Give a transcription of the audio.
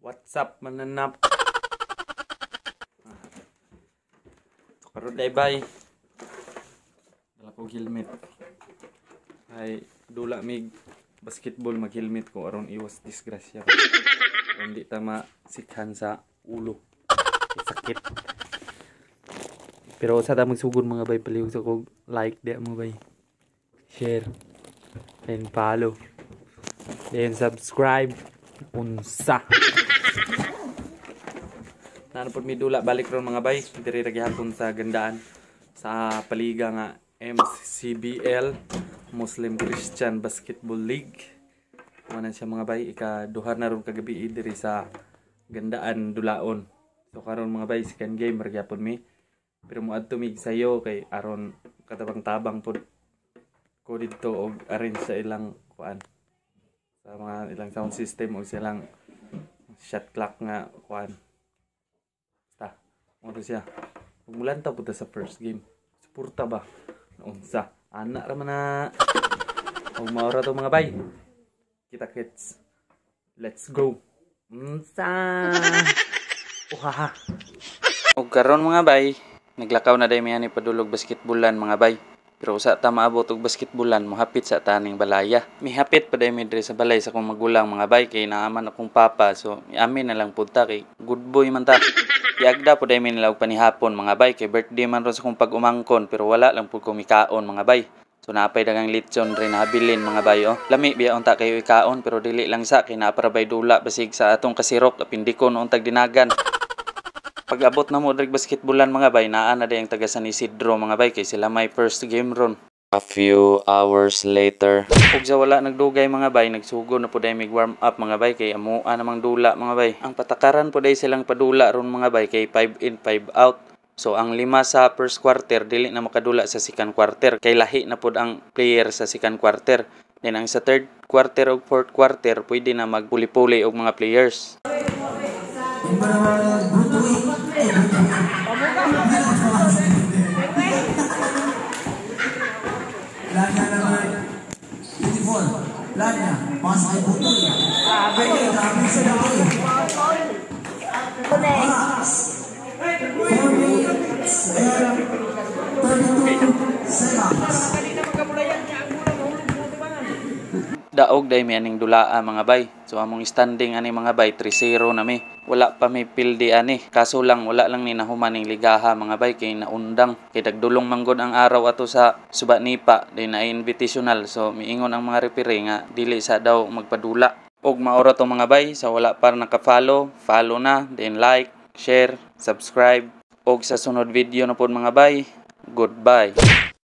What's up, mananap? Karon day bay. Dala ko helmet. Ay dula mig basketball mag-helmet ko aron iwas disgrasya. Hindi ta masikhan sa ulo. Sakit. Pero sa ta magsugod mga bay, palihog sa kog like di mo bay. Share and follow. Then subscribe unsa. Nanapod mi dula balik ron mga bay, diri ra gihapon sa gandaan sa paliga nga MCBL, Muslim Christian Basketball League. Manan siya mga bay, ikaduha na ron kagabi diri sa gandaan Dulaon. So karon mga bay, second game ra gyapon mi. Pero moadto mi sayo kay aron katabang-tabang pod ko dito og arrange sa ilang kuan. Sa mga ilang sound system o silang shot clock nga kuan. Ano siya? Umulan ta puta sa first game. Suporta ba? Unsa? Anak ra man na. Og maora to mga bay. Kita kits. Let's go. Unsa? Uhaha. Og karon mga bay, naglakaw na day mi ani padulog basketballan mga bay. Pero usa ta maabot og basketballan mohapit sa taning balaya. Mihapit pa day mi diri sa balay sa akong magulang mga bay kay naaman akong papa. So amin na lang pud ta kay good boy man ta. Iagda po dahil nila og panihapon mga bay kay birthday man ron sa kong pag-umangkon pero wala lang po kumikaon mga bay. So napay dagang lechon rin nabilin mga bay oh. Lami biya unta kayo ikaon pero dili lang sa kay napara bay dula basig sa atong kasirok apindikon untag dinagan. Pag-abot na mo diri basketballan mga bay naa na day ang taga San Isidro mga bay kay sila may first game ron. A few hours later. Ug sa wala nagdugay mga bay, nagsugo na po day mig warm up mga bay kay amuan namang dula mga bay. Ang patakaran po day silang padula ron mga bay kay 5 in 5 out. So ang 5 sa first quarter dili na makadula sa second quarter kay lahi na pod ang player sa second quarter. Then ang sa third quarter ug fourth quarter pwede na magpuli-puli og mga players. Lanya naman, beautiful. Lanya, mas ay buto. Sabi sa dami. 4 minutes and 32 seconds. Daog day mi aning dulaa mga bay. So among standing ani mga bay 3-0 na mi. Wala pa mi pildi ani. Kaso lang wala lang ni nahuman ning ligaha mga bay kay naundang. Kay dagdulong manggod ang araw ato sa Suba Nipa din na invitational. So miingon ang mga referee nga dili sa daw magpadula. Og maora to mga bay sa wala pa naka-follow, follow na, then like, share, subscribe. Og sa sunod video na pod mga bay. Goodbye.